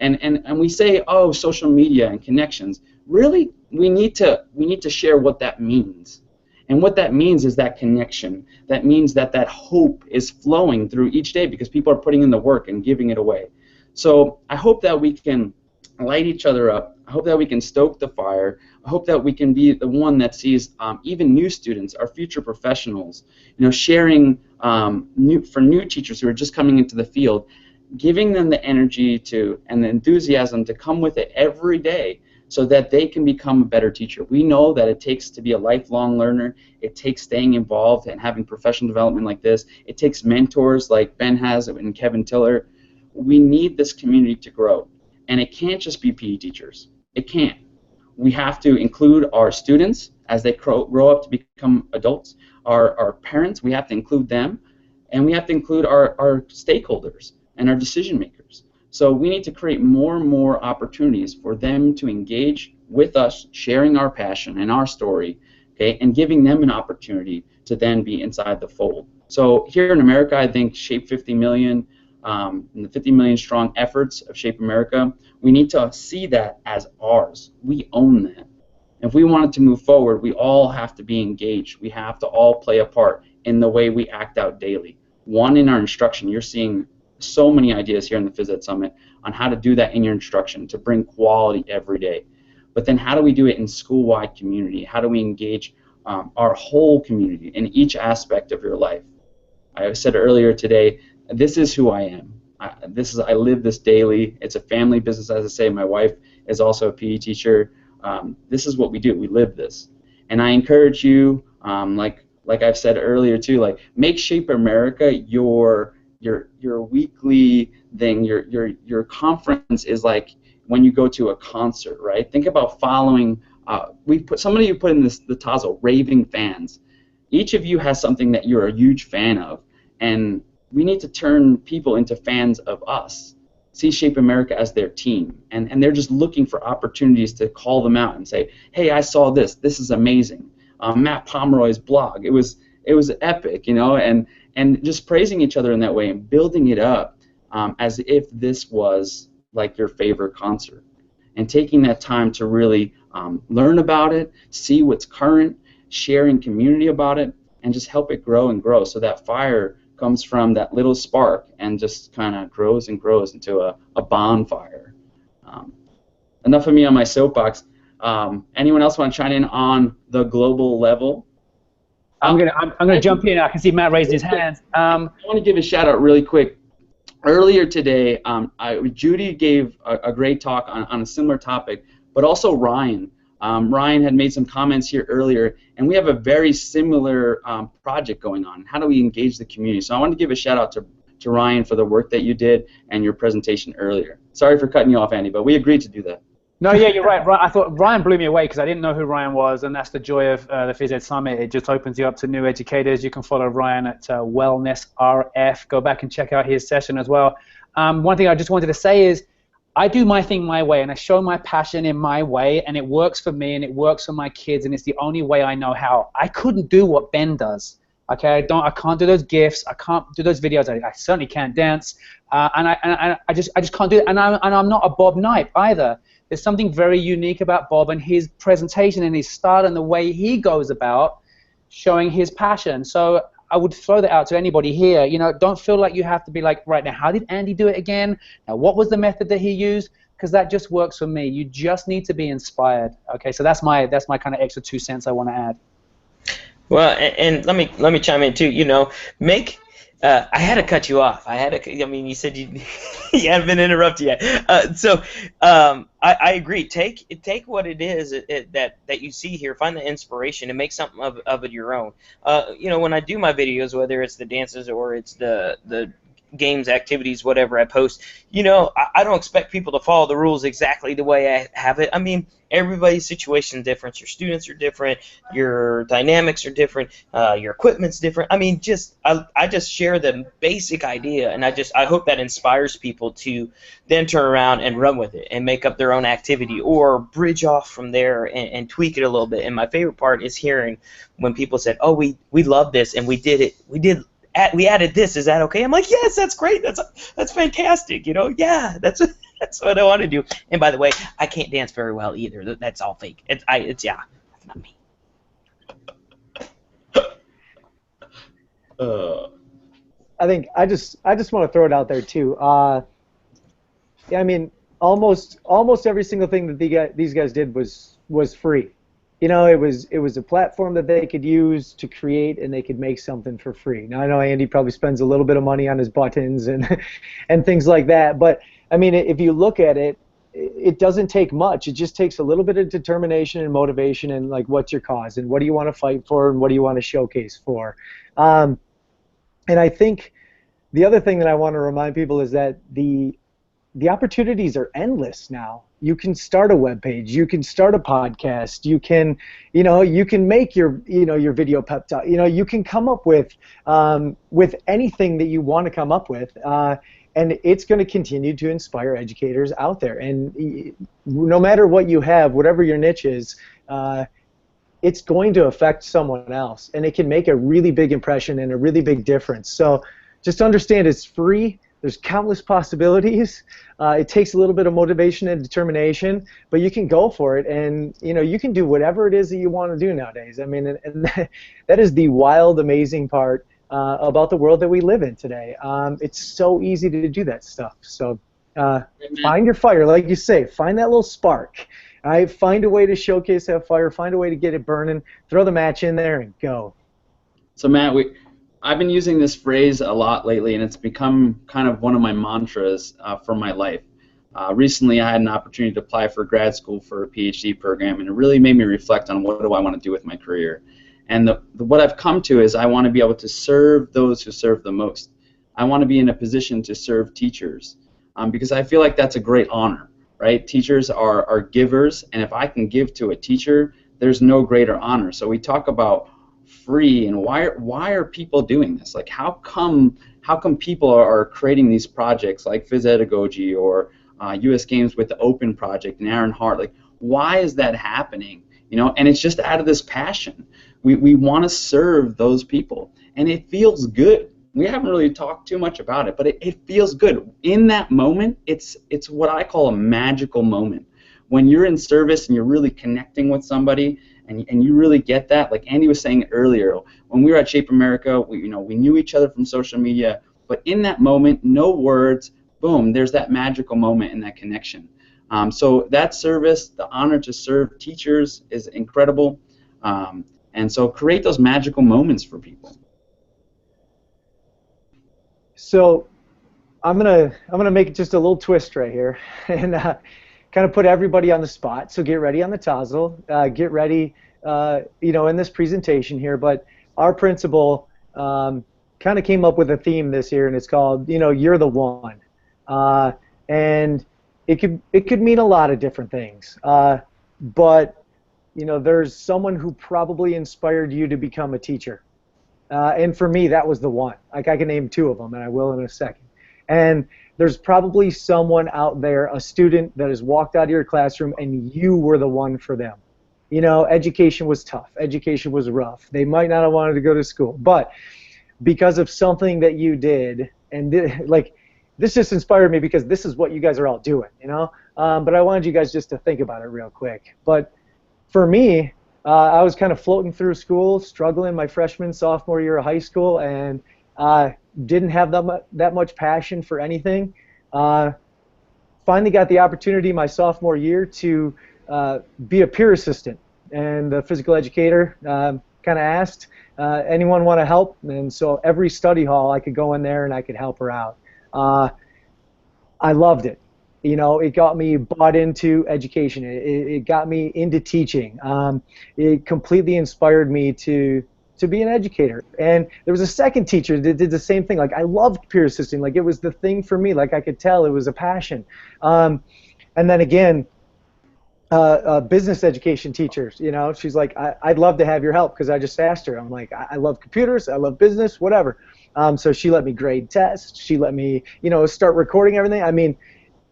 And we say, oh, social media and connections. Really, we need to share what that means. And what that means is that connection. That means that that hope is flowing through each day because people are putting in the work and giving it away. So I hope that we can light each other up. I hope that we can stoke the fire. I hope that we can be the one that sees even new students, our future professionals, you know, sharing for new teachers who are just coming into the field, giving them the energy to and the enthusiasm to come with it every day so that they can become a better teacher. We know that it takes to be a lifelong learner. It takes staying involved and having professional development like this. It takes mentors like Ben has and Kevin Tiller. We need this community to grow. And it can't just be PE teachers. It can't. We have to include our students as they grow up to become adults. Our parents, we have to include them. And we have to include our stakeholders and our decision makers. So we need to create more and more opportunities for them to engage with us, sharing our passion and our story, okay, and giving them an opportunity to then be inside the fold. So here in America, I think Shape 50 Million and the 50 million strong efforts of Shape America, we need to see that as ours. We own that. If we want it to move forward, we all have to be engaged. We have to all play a part in the way we act out daily. One, in our instruction. You're seeing so many ideas here in the Phys Ed Summit on how to do that in your instruction, to bring quality every day. But then how do we do it in school-wide community? How do we engage our whole community in each aspect of your life? I said earlier today, this is who I am. I live this daily. It's a family business, as I say. My wife is also a PE teacher. This is what we do. We live this. And I encourage you, like I've said earlier too, like make Shape America your weekly thing. Your conference is like when you go to a concert, right? Think about following. Somebody put in the title, raving fans. Each of you has something that you're a huge fan of, and we need to turn people into fans of us. See Shape America as their team, and they're just looking for opportunities to call them out and say, hey, I saw this. This is amazing. Matt Pomeroy's blog. It was epic, you know, and just praising each other in that way and building it up as if this was like your favorite concert, and taking that time to really learn about it, see what's current, sharing community about it, and just help it grow and grow so that fire comes from that little spark and just kind of grows and grows into a bonfire. Enough of me on my soapbox. Anyone else want to chime in on the global level? I'm gonna jump in. I can see Matt raising his hand. I want to give a shout out really quick. Earlier today, Judy gave a great talk on a similar topic, but also Ryan. Ryan had made some comments here earlier, and we have a very similar project going on. How do we engage the community? So I want to give a shout out to Ryan for the work that you did and your presentation earlier. Sorry for cutting you off, Andy, but we agreed to do that. No, yeah, you're right. I thought Ryan blew me away because I didn't know who Ryan was, and that's the joy of the Phys Ed Summit. It just opens you up to new educators. You can follow Ryan at Wellness RF. Go back and check out his session as well. One thing I just wanted to say is I do my thing my way, and I show my passion in my way, and it works for me, and it works for my kids, and it's the only way I know how. I couldn't do what Ben does. Okay, I can't do those GIFs. I can't do those videos. I certainly can't dance, and I just can't do it. And I'm not a Bob Knipe either. There's something very unique about Bob and his presentation and his style and the way he goes about showing his passion. So I would throw that out to anybody here. You know, don't feel like you have to be like, right now, how did Andy do it again? Now, what was the method that he used? because that just works for me. You just need to be inspired. Okay, so that's my kind of extra 2 cents I want to add. Well, and let me chime in too. You know, make I had to cut you off. I mean, you said you you hadn't been interrupted yet. I agree. Take what it is that you see here. Find the inspiration and make something of it your own. You know, when I do my videos, whether it's the dances or it's the games, activities, whatever I post, you know, I don't expect people to follow the rules exactly the way I have it. I mean, everybody's situation is different. Your students are different. Your dynamics are different. Your equipment's different. I mean, I just share the basic idea, and I hope that inspires people to then turn around and run with it and make up their own activity or bridge off from there and tweak it a little bit. And my favorite part is hearing when people said, "Oh, we love this and we did it. We added this. Is that okay?" I'm like, "Yes, that's great. That's fantastic. You know, yeah, that's what I want to do." And by the way, I can't dance very well either. That's all fake. It's that's not me. I think I just want to throw it out there too. Yeah, I mean, almost every single thing that these guys did was free. You know, it was a platform that they could use to create, and they could make something for free. Now I know Andy probably spends a little bit of money on his buttons and and things like that, but I mean, if you look at it, it doesn't take much. It just takes a little bit of determination and motivation, and like, what's your cause, and what do you want to fight for, and what do you want to showcase for. And I think the other thing that I want to remind people is that the opportunities are endless now. You can start a web page, you can start a podcast, you can make your video pep talk. You know, you can come up with anything that you want to come up with, and it's going to continue to inspire educators out there. And no matter what you have, whatever your niche is, it's going to affect someone else, and it can make a really big impression and a really big difference. So just understand, it's free. There's countless possibilities. It takes a little bit of motivation and determination, but you can go for it, and you know, you can do whatever it is that you want to do nowadays. I mean, and that is the wild, amazing part about the world that we live in today. It's so easy to do that stuff. So find your fire, like you say. Find that little spark. Right? Find a way to showcase that fire. Find a way to get it burning. Throw the match in there and go. So Matt, I've been using this phrase a lot lately, and it's become kind of one of my mantras for my life. Recently, I had an opportunity to apply for grad school for a PhD program, and it really made me reflect on what do I want to do with my career. And what I've come to is I want to be able to serve those who serve the most. I want to be in a position to serve teachers because I feel like that's a great honor, right? Teachers are givers, and if I can give to a teacher, there's no greater honor. So we talk about free, and why are people doing this? Like, how come people are creating these projects like Physedagogy or U.S. Games with the Open Project and Aaron Hart? Like, why is that happening? You know, and it's just out of this passion. We want to serve those people, and it feels good. We haven't really talked too much about it, but it feels good. In that moment, it's what I call a magical moment. When you're in service and you're really connecting with somebody, and you really get that, like Andy was saying earlier, when we were at Shape America, we knew each other from social media, but in that moment, no words, boom, there's that magical moment and that connection. So that service, the honor to serve teachers, is incredible, and so create those magical moments for people. So I'm gonna make just a little twist right here, and kind of put everybody on the spot. So get ready on the Tassel. Get ready, in this presentation here. But our principal kind of came up with a theme this year, and it's called, You're the One. And it could mean a lot of different things. But there's someone who probably inspired you to become a teacher. And for me, that was the one. Like, I can name two of them, and I will in a second. And there's probably someone out there, a student that has walked out of your classroom, and you were the one for them. Education was tough. Education was rough. They might not have wanted to go to school, but because of something that you did, and this just inspired me because this is what you guys are all doing, But I wanted you guys just to think about it real quick. But for me, I was kind of floating through school, struggling my freshman, sophomore year of high school, and didn't have that much passion for anything. finally got the opportunity my sophomore year to be a peer assistant, and the physical educator kind of asked, anyone want to help? And so every study hall I could go in there and I could help her out. I loved it. You know, it got me bought into education. It got me into teaching. It completely inspired me to be an educator. And there was a second teacher that did the same thing. Like, I loved peer assisting. Like, it was the thing for me. Like, I could tell it was a passion. And then again, business education teachers, you know, she's like, I'd love to have your help, because I just asked her. I'm like, I love computers, I love business, whatever. So she let me grade tests, she let me, you know, start recording everything. I mean,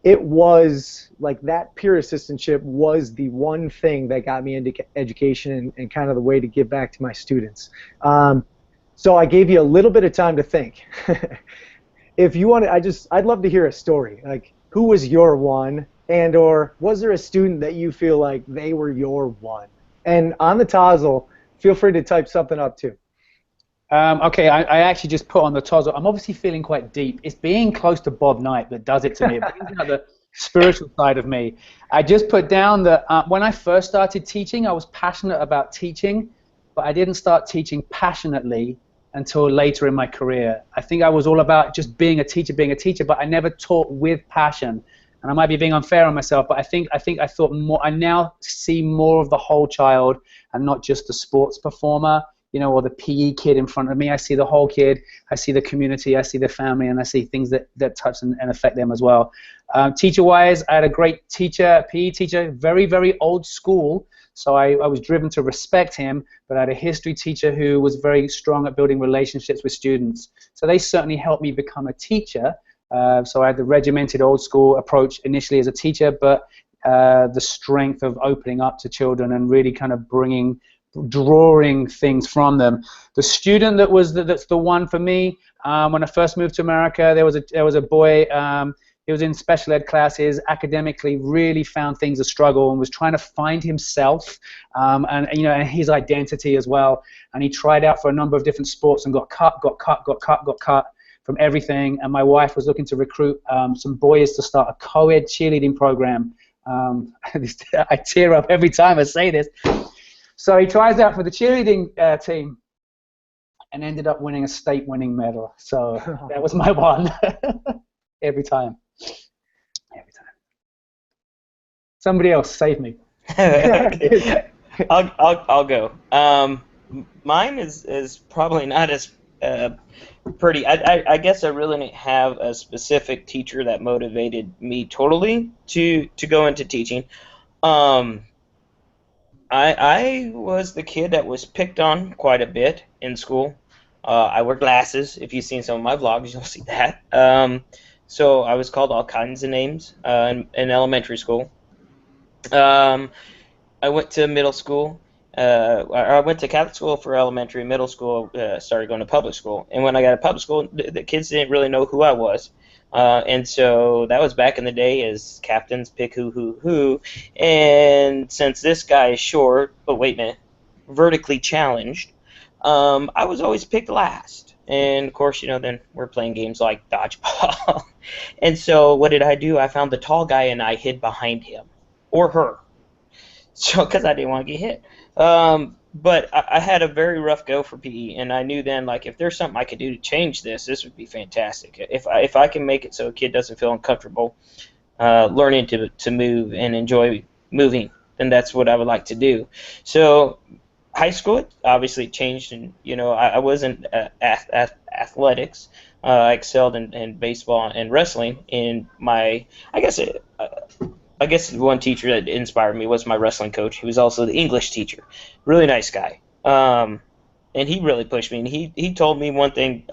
it was like that peer assistantship was the one thing that got me into education and kind of the way to give back to my students. So I gave you a little bit of time to think. If you want to, I'd love to hear a story. Like, who was your one? And or was there a student that you feel like they were your one? And on the Tozzle, feel free to type something up too. Okay, I actually just put on the Tozzle. I'm obviously feeling quite deep. It's being close to Bob Knipe that does it to me. It brings out the spiritual side of me. I just put down that when I first started teaching, I was passionate about teaching, but I didn't start teaching passionately until later in my career. I think I was all about just being a teacher, but I never taught with passion. And I might be being unfair on myself, but I think I thought more. I now see more of the whole child and not just the sports performer, you know, or the PE kid in front of me. I see the whole kid. I see the community. I see the family, and I see things that touch and affect them as well. Teacher-wise, I had a great teacher, PE teacher, very, very old school. So I was driven to respect him, but I had a history teacher who was very strong at building relationships with students. So they certainly helped me become a teacher. So I had the regimented old school approach initially as a teacher, but the strength of opening up to children and really kind of drawing things from them. The student that's the one for me. When I first moved to America, there was a boy. He was in special ed classes, academically really found things a struggle and was trying to find himself and you know, and his identity as well. And he tried out for a number of different sports and got cut from everything. And my wife was looking to recruit some boys to start a co-ed cheerleading program. I tear up every time I say this. So he tries out for the cheerleading team and ended up winning a state-winning medal. So that was my one. Every time. Somebody else save me. I'll go. Mine is probably not as pretty. I guess I really didn't have a specific teacher that motivated me totally to go into teaching. I was the kid that was picked on quite a bit in school. I wear glasses. If you've seen some of my vlogs, you'll see that. So I was called all kinds of names in elementary school. I went to middle school. I went to Catholic school for elementary. Middle school, started going to public school. And when I got to public school, the kids didn't really know who I was. And so that was back in the day as captains pick who. And since this guy is short, but wait a minute, vertically challenged, I was always picked last. And of course, you know, then we're playing games like dodgeball. And so what did I do? I found the tall guy and I hid behind him or her. So because I didn't want to get hit. But I had a very rough go for PE, and I knew then, like, if there's something I could do to change this would be fantastic. If I can make it so a kid doesn't feel uncomfortable learning to move and enjoy moving, then that's what I would like to do. So high school, obviously changed, and you know, I wasn't athletics. I excelled in baseball and wrestling. In my, I guess one teacher that inspired me was my wrestling coach. He was also the English teacher. Really nice guy. And he really pushed me. And he told me one thing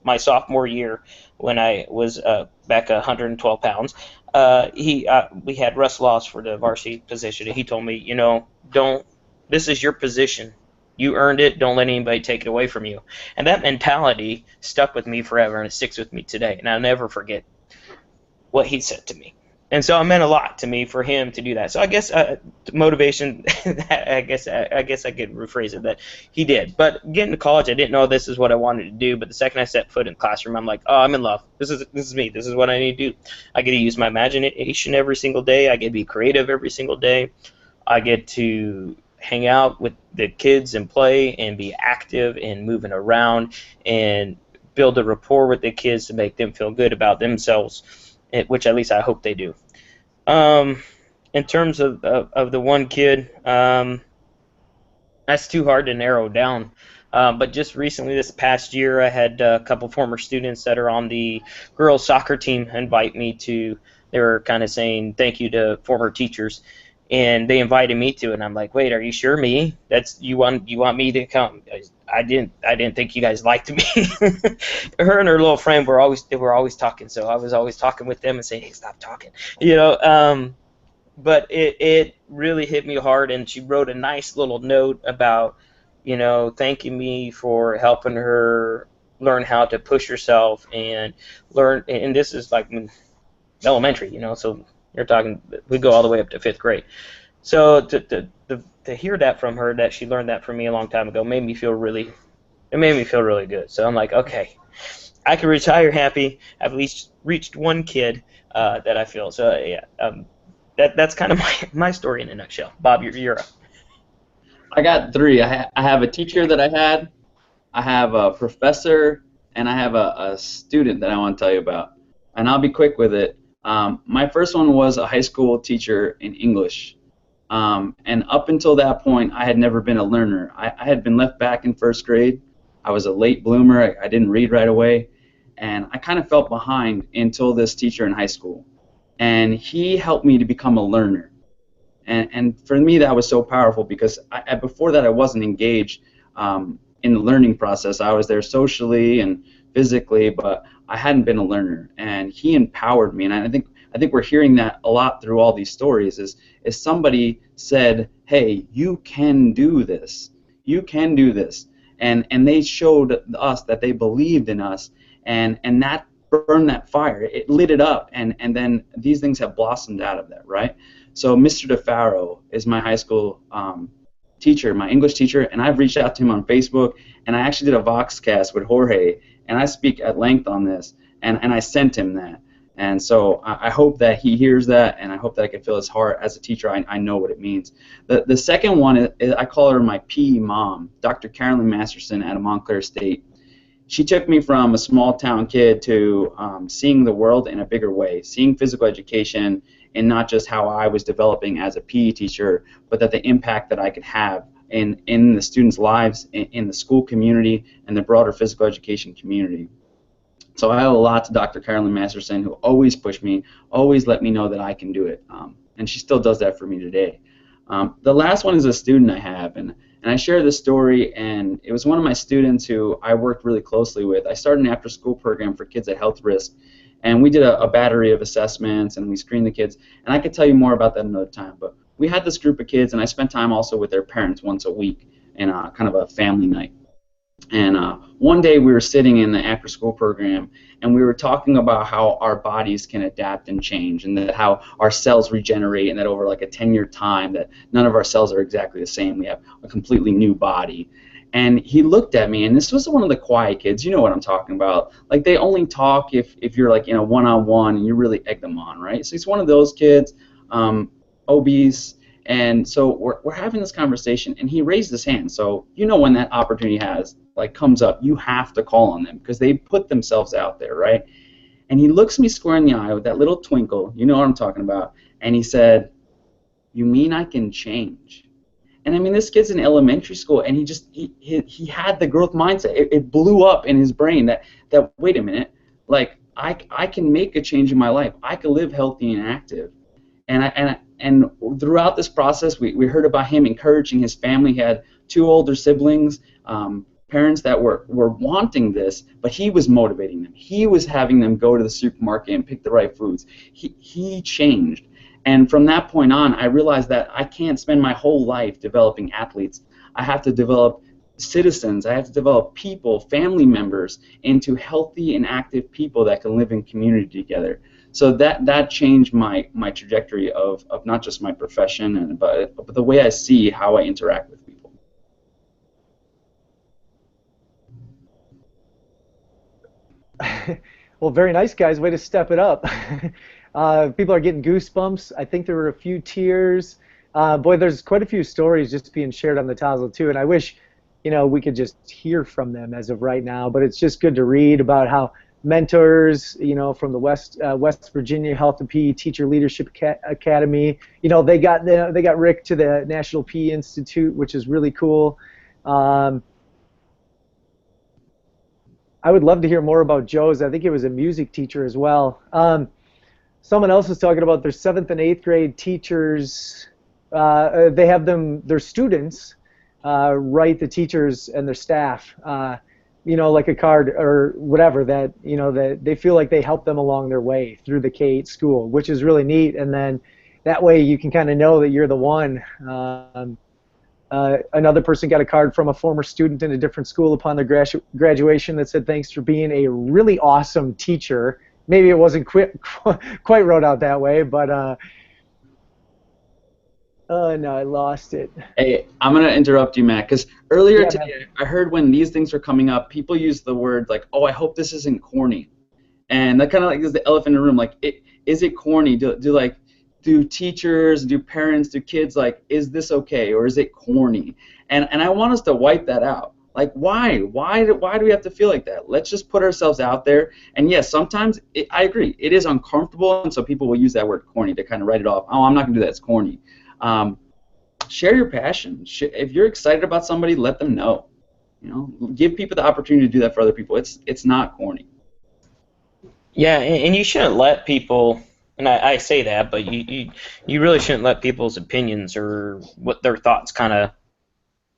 my sophomore year when I was back 112 pounds. We had wrestle-offs for the varsity position. And he told me, you know, this is your position. You earned it. Don't let anybody take it away from you. And that mentality stuck with me forever, and it sticks with me today. And I'll never forget what he said to me. And so it meant a lot to me for him to do that. So I guess motivation, I guess I could rephrase it that he did. But getting to college, I didn't know this is what I wanted to do. But the second I set foot in the classroom, I'm like, oh, I'm in love. This is me. This is what I need to do. I get to use my imagination every single day. I get to be creative every single day. I get to hang out with the kids and play and be active and moving around and build a rapport with the kids to make them feel good about themselves, which at least I hope they do. In terms of the one kid, that's too hard to narrow down. But just recently, this past year, I had a couple former students that are on the girls' soccer team invite me to. They were kind of saying thank you to former teachers, and they invited me to. And I'm like, wait, are you sure me? You want me to come? I didn't think you guys liked me. Her and her little friend were always talking, so I was always talking with them and saying, hey, stop talking, But it really hit me hard, and she wrote a nice little note about, thanking me for helping her learn how to push herself and learn. And this is like elementary, so you're talking, we go all the way up to 5th grade. So to hear that from her, that she learned that from me a long time ago, made me feel really good. So I'm like, okay, I can retire happy. I've at least reached one kid that I feel. So yeah, that's kind of my story in a nutshell. Bob, you're up. I got 3. I have a teacher that I had, I have a professor, and I have a student that I want to tell you about. And I'll be quick with it. My first one was a high school teacher in English. And up until that point, I had never been a learner. I had been left back in 1st grade. I was a late bloomer. I didn't read right away. And I kind of felt behind until this teacher in high school. And he helped me to become a learner. And for me, that was so powerful because before that, I wasn't engaged in the learning process. I was there socially and physically, but I hadn't been a learner. And he empowered me. And I think we're hearing that a lot through all these stories is somebody said, hey, you can do this. You can do this. And they showed us that they believed in us, and that burned that fire. It lit it up, and then these things have blossomed out of that, right? So Mr. DeFaro is my high school teacher, my English teacher, and I've reached out to him on Facebook, and I actually did a Voxcast with Jorge, and I speak at length on this, and I sent him that. And so I hope that he hears that, and I hope that I can feel his heart. As a teacher, I know what it means. The second one, is I call her my PE mom, Dr. Carolyn Masterson out of Montclair State. She took me from a small-town kid to seeing the world in a bigger way, seeing physical education and not just how I was developing as a PE teacher, but that the impact that I could have in the students' lives, in the school community, and the broader physical education community. So I owe a lot to Dr. Carolyn Masterson, who always pushed me, always let me know that I can do it, and she still does that for me today. The last one is a student I have, and I share this story, and it was one of my students who I worked really closely with. I started an after-school program for kids at health risk, and we did a battery of assessments, and we screened the kids, and I could tell you more about that another time, but we had this group of kids, and I spent time also with their parents once a week in kind of a family night. And one day we were sitting in the after-school program, and we were talking about how our bodies can adapt and change, and that how our cells regenerate, and that over like a 10-year time that none of our cells are exactly the same. We have a completely new body. And he looked at me, and this was one of the quiet kids. You know what I'm talking about. Like, they only talk if you're like in a one-on-one and you really egg them on, right? So he's one of those kids, obese. And so we're having this conversation, and he raised his hand. So you know when that opportunity comes up, you have to call on them because they put themselves out there, right? And he looks me square in the eye with that little twinkle, you know what I'm talking about, and he said, "You mean I can change?" And I mean, this kid's in elementary school, and he had the growth mindset. It blew up in his brain that wait a minute, like I can make a change in my life. I can live healthy and active. And throughout this process, we heard about him encouraging his family. He had 2 older siblings, parents that were wanting this, but he was motivating them. He was having them go to the supermarket and pick the right foods. He changed. And from that point on, I realized that I can't spend my whole life developing athletes. I have to develop citizens. I have to develop people, family members, into healthy and active people that can live in community together. So that changed my trajectory of not just my profession, but the way I see how I interact with people. Well, very nice, guys. Way to step it up. People are getting goosebumps. I think there were a few tears. Boy, there's quite a few stories just being shared on the Tassel too, and I wish, we could just hear from them as of right now. But it's just good to read about how mentors, from the West Virginia Health and PE Teacher Leadership Academy, they got Rick to the National PE Institute, which is really cool. I would love to hear more about Joe's. I think he was a music teacher as well. Someone else was talking about their 7th and 8th grade teachers. They have their students write the teachers and their staff, like a card or whatever that, that they feel like they help them along their way through the K-8 school, which is really neat. And then that way you can kind of know that you're the one. Another person got a card from a former student in a different school upon their graduation that said, "Thanks for being a really awesome teacher." Maybe it wasn't quite wrote out that way, but oh no, I lost it. Hey, I'm going to interrupt you, Matt, because earlier today man. I heard when these things are coming up, people use the word like, "Oh, I hope this isn't corny," and that kind of like is the elephant in the room. Like, is it corny? Do teachers, do parents, do kids, like, is this okay or is it corny? And I want us to wipe that out. Like, why do we have to feel like that? Let's just put ourselves out there. And yes, sometimes I agree, it is uncomfortable, and so people will use that word corny to kind of write it off. Oh, I'm not gonna do that, it's corny. Share your passion. If you're excited about somebody, let them know. Give people the opportunity to do that for other people. It's not corny. Yeah, and you shouldn't let people. And I say that, but you really shouldn't let people's opinions or what their thoughts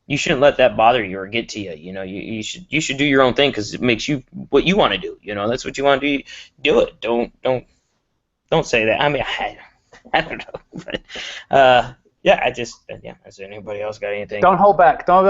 you shouldn't let that bother you or get to you. You should do your own thing because it makes you what you want to do. That's what you want to do. Do it. Don't say that. I mean, I don't know. But yeah, Has anybody else got anything? Don't hold back. Don't.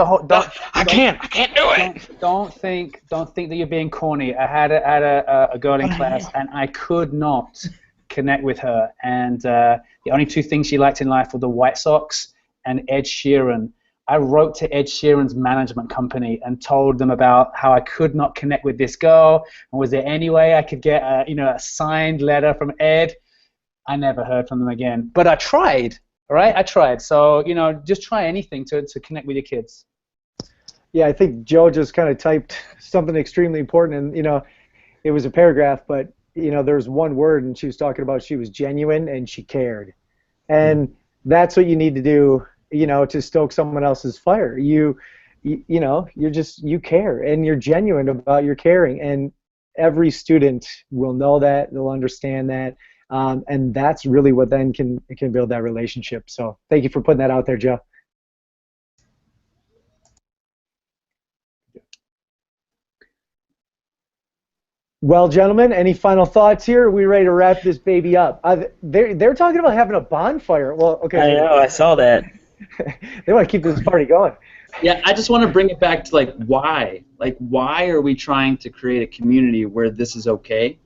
I can't do it. Don't think that you're being corny. I had a girl in class, and I could not connect with her, and the only two things she liked in life were the White Sox and Ed Sheeran. I wrote to Ed Sheeran's management company and told them about how I could not connect with this girl, and was there any way I could get a signed letter from Ed? I never heard from them again, but I tried. All right, I tried. So just try anything to connect with your kids. Yeah, I think Joe just kind of typed something extremely important, and it was a paragraph, but there's one word, and she was talking about she was genuine and she cared. And that's what you need to do, to stoke someone else's fire. You care, and you're genuine about your caring. And every student will know that, they'll understand that, and that's really what then can build that relationship. So thank you for putting that out there, Joe. Well, gentlemen, any final thoughts here? Are we ready to wrap this baby up? They're talking about having a bonfire. Well, okay. I know, I saw that. They want to keep this party going. Yeah, I just want to bring it back to why? Why are we trying to create a community where this is okay?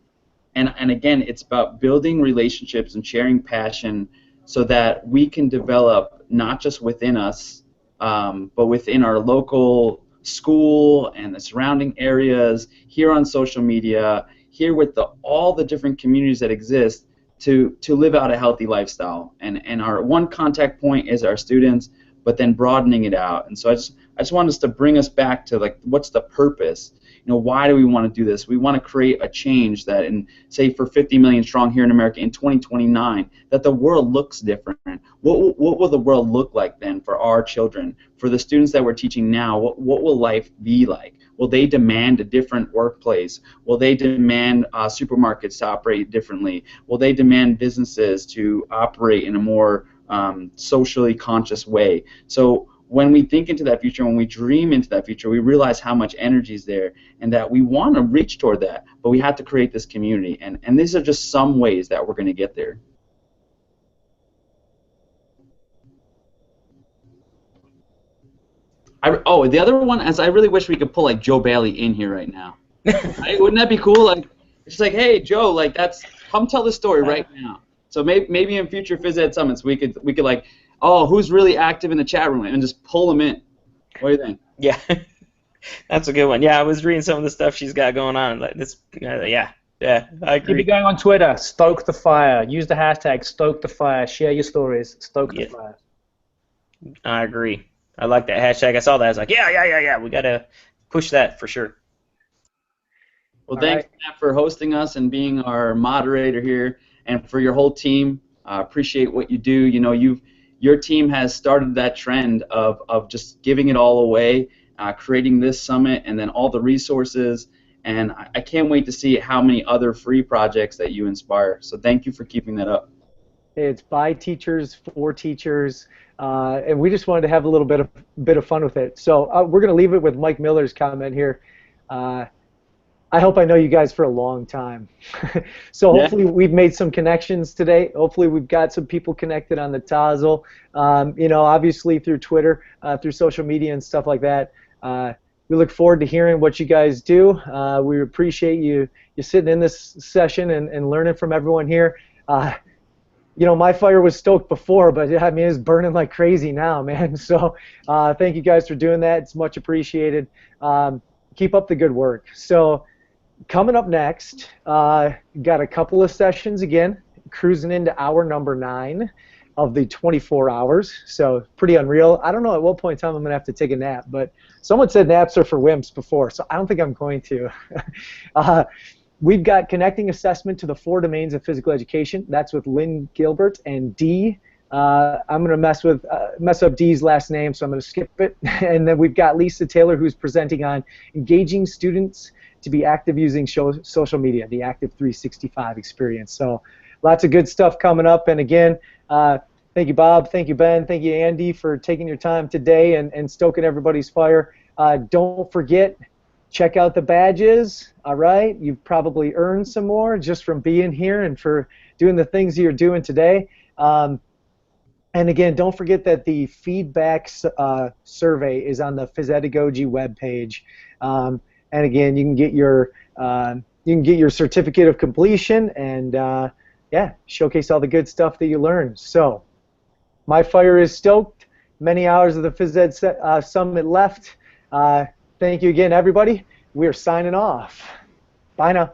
And again, it's about building relationships and sharing passion so that we can develop not just within us, but within our local school and the surrounding areas, here on social media, here with all the different communities that exist to live out a healthy lifestyle. And our one contact point is our students, but then broadening it out. And so I just want us to bring us back to what's the purpose? Why do we want to do this? We want to create a change that, say for 50 million strong here in America in 2029, that the world looks different. What will the world look like then for our children? For the students that we're teaching now, what will life be like? Will they demand a different workplace? Will they demand supermarkets to operate differently? Will they demand businesses to operate in a more socially conscious way? So when we think into that future, when we dream into that future, we realize how much energy is there and that we want to reach toward that, but we have to create this community. And these are just some ways that we're going to get there. Oh, the other one is I really wish we could pull like Joe Bailey in here right now. Right? Wouldn't that be cool? Like, it's like, hey, Joe, like come tell the story right now. So maybe in future Phys Ed summits we could like, oh, who's really active in the chat room, and just pull them in. What do you think? Yeah, that's a good one. Yeah, I was reading some of the stuff she's got going on. Like this, yeah, I agree. Keep it going on Twitter. Stoke the fire. Use the hashtag Stoke the fire. Share your stories. Stoke the fire. I agree. I like that hashtag. I saw that. I was like, yeah. We gotta push that for sure. Well, thanks, Matt, for hosting us and being our moderator here, and for your whole team. Appreciate what you do. You know, your team has started that trend of just giving it all away, creating this summit, and then all the resources. And I can't wait to see how many other free projects that you inspire. So thank you for keeping that up. It's by teachers, for teachers, and we just wanted to have a little bit of fun with it. So we're going to leave it with Mike Miller's comment here. I hope I know you guys for a long time. So hopefully we've made some connections today. Hopefully we've got some people connected on the Tassel, you know, obviously through Twitter, through social media and stuff like that. We look forward to hearing what you guys do. We appreciate you sitting in this session and learning from everyone here. You know, my fire was stoked before, but I mean, it's burning like crazy now, man. So thank you guys for doing that. It's much appreciated. Keep up the good work. So coming up next, got a couple of sessions again, cruising into hour number 9 of the 24 hours. So pretty unreal. I don't know at what point in time I'm going to have to take a nap, but someone said naps are for wimps before, so I don't think I'm going to. We've got connecting assessment to the 4 domains of physical education. That's with Lynn Gilbert and Dee. I'm going to mess up Dee's last name, so I'm going to skip it. And then we've got Lisa Taylor, who's presenting on engaging students to be active using social media, the Active 365 experience. So lots of good stuff coming up. And again, thank you, Bob. Thank you, Ben. Thank you, Andy, for taking your time today and stoking everybody's fire. Don't forget, check out the badges, all right? You've probably earned some more just from being here and for doing the things you're doing today. And again, don't forget that the feedback survey is on the Physedagogy webpage. And again, you can get your certificate of completion and yeah, showcase all the good stuff that you learned. So, my fire is stoked. Many hours of the Phys Ed Summit left. Thank you again, everybody. We're signing off. Bye now.